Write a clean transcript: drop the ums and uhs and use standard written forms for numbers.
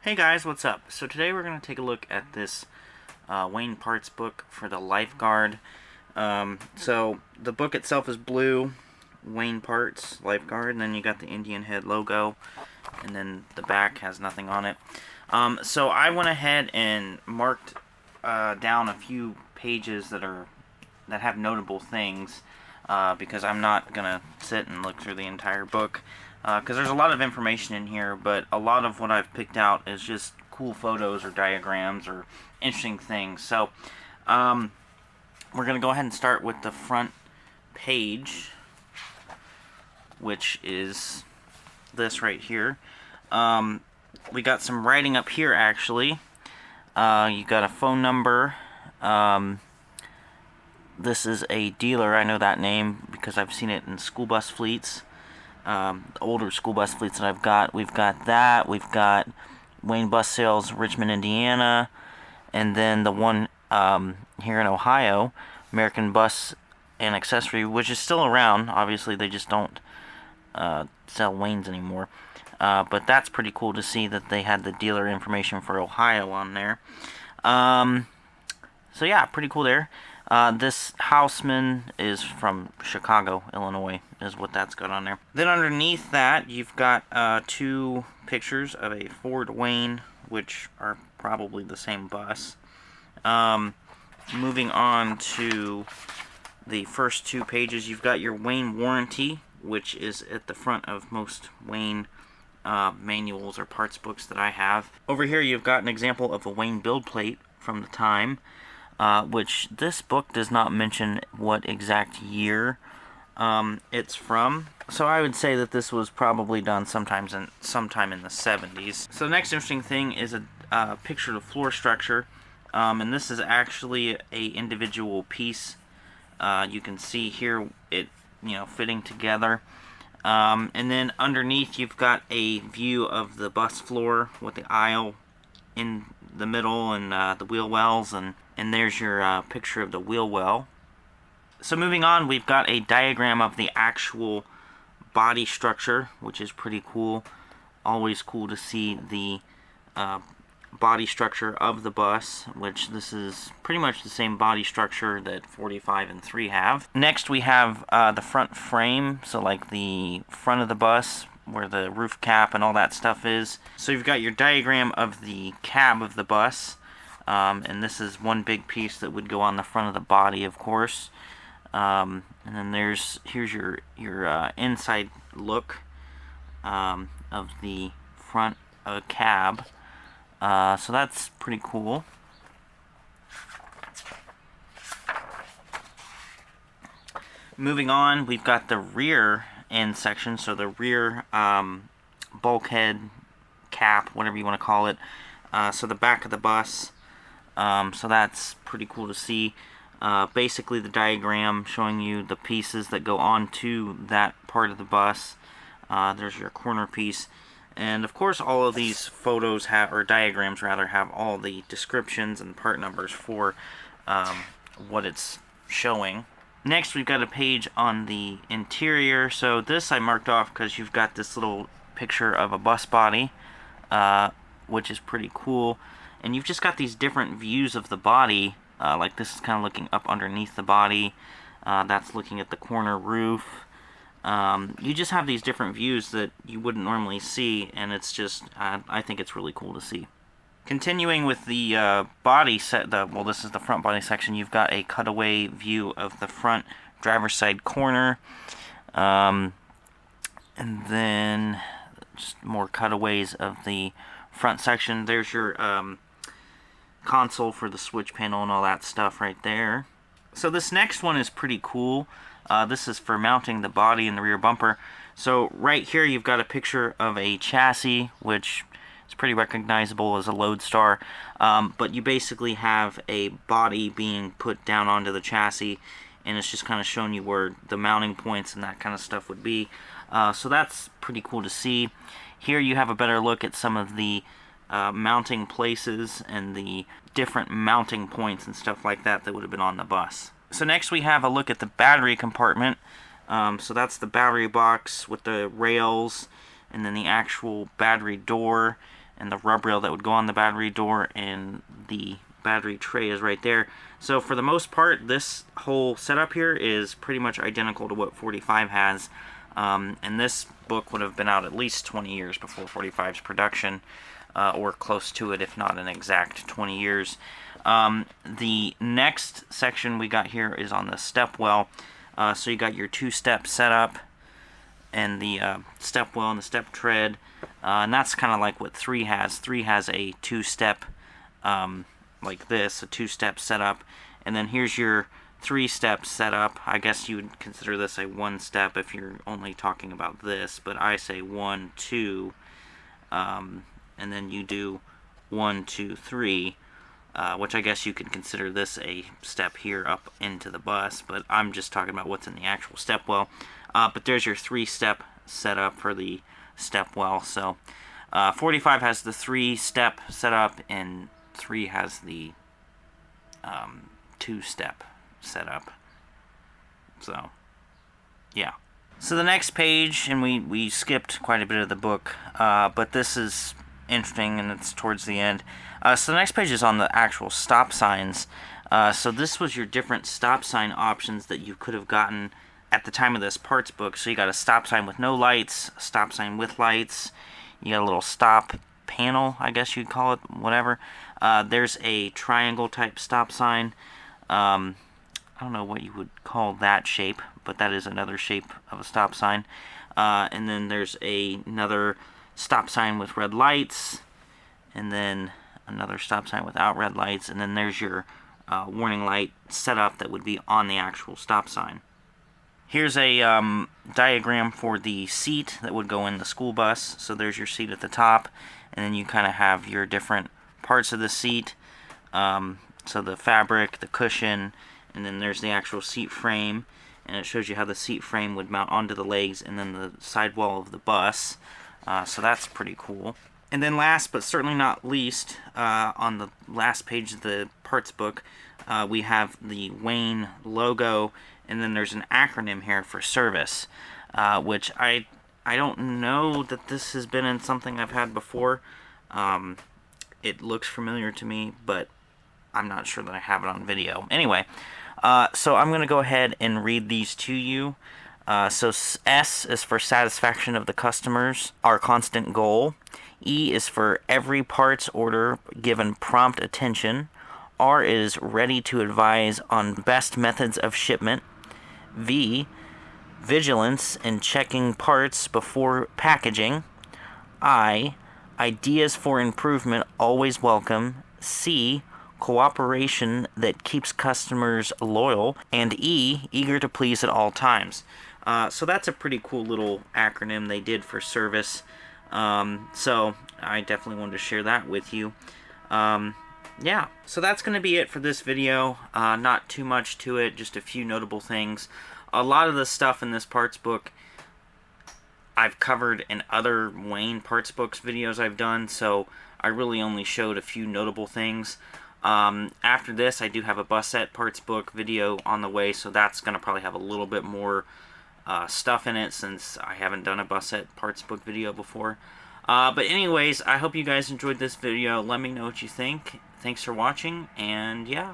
Hey guys, what's up? So today we're going to take a look at this Wayne Parts book for the Lifeguard. So the book itself is blue, Wayne Parts Lifeguard, and then you got the Indian head logo, and then the back has nothing on it. So I went ahead and marked down a few pages that have notable things because I'm not going to sit and look through the entire book. Because there's a lot of information in here, but a lot of what I've picked out is just cool photos or diagrams or interesting things. So we're going to go ahead and start with the front page, which is this right here. We got some writing up here, actually. You got a phone number. This is a dealer. I know that name because I've seen it in school bus fleets. Older school bus fleets that I've got. We've got that. We've got Wayne Bus Sales, Richmond, Indiana, and then the one here in Ohio, American Bus and Accessory, which is still around. Obviously, they just don't sell Waynes anymore. But that's pretty cool to see that they had the dealer information for Ohio on there. So yeah, pretty cool there. This Houseman is from Chicago, Illinois, is what that's got on there. Then underneath that, you've got two pictures of a Ford Wayne, which are probably the same bus. Moving on to the first two pages, you've got your Wayne warranty, which is at the front of most Wayne manuals or parts books that I have. Over here, you've got an example of a Wayne build plate from the time. Which this book does not mention what exact year it's from. So I would say that this was probably done sometime in the 70s. So the next interesting thing is a picture of the floor structure, and this is actually a individual piece. You can see here it fitting together. And then underneath you've got a view of the bus floor with the aisle in the middle and the wheel wells, and there's your picture of the wheel well. So moving on, we've got a diagram of the actual body structure, which is pretty cool. Always cool to see the body structure of the bus, which this is pretty much the same body structure that 45 and 3 have. Next we have the front frame, so like the front of the bus, where the roof cap and all that stuff is. So you've got your diagram of the cab of the bus, and this is one big piece that would go on the front of the body, of course. And then here's your inside look of the front cab. So that's pretty cool. Moving on, we've got the rear end section, so the rear bulkhead cap, whatever you want to call it. So the back of the bus. So that's pretty cool to see. Basically the diagram showing you the pieces that go onto that part of the bus. There's your corner piece. And of course all of these photos or diagrams rather, have all the descriptions and part numbers for what it's showing. Next we've got a page on the interior. So this I marked off because you've got this little picture of a bus body, which is pretty cool. And you've just got these different views of the body. Like this is kind of looking up underneath the body. That's looking at the corner roof. You just have these different views that you wouldn't normally see, and it's just, I think it's really cool to see. Continuing with the body set, well, this is the front body section. You've got a cutaway view of the front driver's side corner, and then just more cutaways of the front section. There's your console for the switch panel and all that stuff right there. So this next one is pretty cool. This is for mounting the body in the rear bumper. So right here you've got a picture of a chassis, which is pretty recognizable as a Lodestar, but you basically have a body being put down onto the chassis, and it's just kind of showing you where the mounting points and that kind of stuff would be. So that's pretty cool to see. Here you have a better look at some of the mounting places and the different mounting points and stuff like that would have been on the bus. So next we have a look at the battery compartment. So that's the battery box with the rails, and then the actual battery door. and the rub rail that would go on the battery door, and the battery tray is right there. So for the most part, this whole setup here is pretty much identical to what 45 has. And this book would have been out at least 20 years before 45's production, or close to it, if not an exact 20 years. The next section we got here is on the step well. So you got your two-step setup and the step well and the step tread, and that's kind of like what 3 has. 3 has a two-step like this, a two-step setup, and then here's your 3-step setup. I guess you would consider this a 1-step if you're only talking about this, but I say 1, 2, and then you do 1, 2, 3, which I guess you could consider this a step here up into the bus, but I'm just talking about what's in the actual step well. But there's your 3-step setup for the step well. So 45 has the 3-step setup, and 3 has the 2-step setup. So yeah. So the next page, and we skipped quite a bit of the book, but this is interesting, and it's towards the end. So the next page is on the actual stop signs. So this was your different stop sign options that you could have gotten at the time of this parts book. So you got a stop sign with no lights, a stop sign with lights, you got a little stop panel, I guess you'd call it, whatever. There's a triangle type stop sign. I don't know what you would call that shape, but that is another shape of a stop sign. And then there's another stop sign with red lights, and then another stop sign without red lights, and then there's your warning light setup that would be on the actual stop sign. Here's a diagram for the seat that would go in the school bus. So there's your seat at the top, and then you kind of have your different parts of the seat. So the fabric, the cushion, and then there's the actual seat frame, and it shows you how the seat frame would mount onto the legs and then the sidewall of the bus. So that's pretty cool. And then last but certainly not least, on the last page of the parts book, we have the Wayne logo, and then there's an acronym here for service, which I don't know that this has been in something I've had before. It looks familiar to me, but I'm not sure that I have it on video. Anyway, so I'm going to go ahead and read these to you. So S is for satisfaction of the customers, our constant goal. E is for every parts order given prompt attention. R is ready to advise on best methods of shipment. V, vigilance in checking parts before packaging. I, ideas for improvement always welcome. C, cooperation that keeps customers loyal. And E, eager to please at all times. So that's a pretty cool little acronym they did for service. So I definitely wanted to share that with you. Yeah, so that's going to be it for this video. Not too much to it, just a few notable things. A lot of the stuff in this parts book I've covered in other Wayne parts books videos I've done, so I really only showed a few notable things. After this, I do have a Busette parts book video on the way, so that's going to probably have a little bit more stuff in it, since I haven't done a Busette parts book video before. But anyways, I hope you guys enjoyed this video. Let me know what you think. Thanks for watching, and yeah.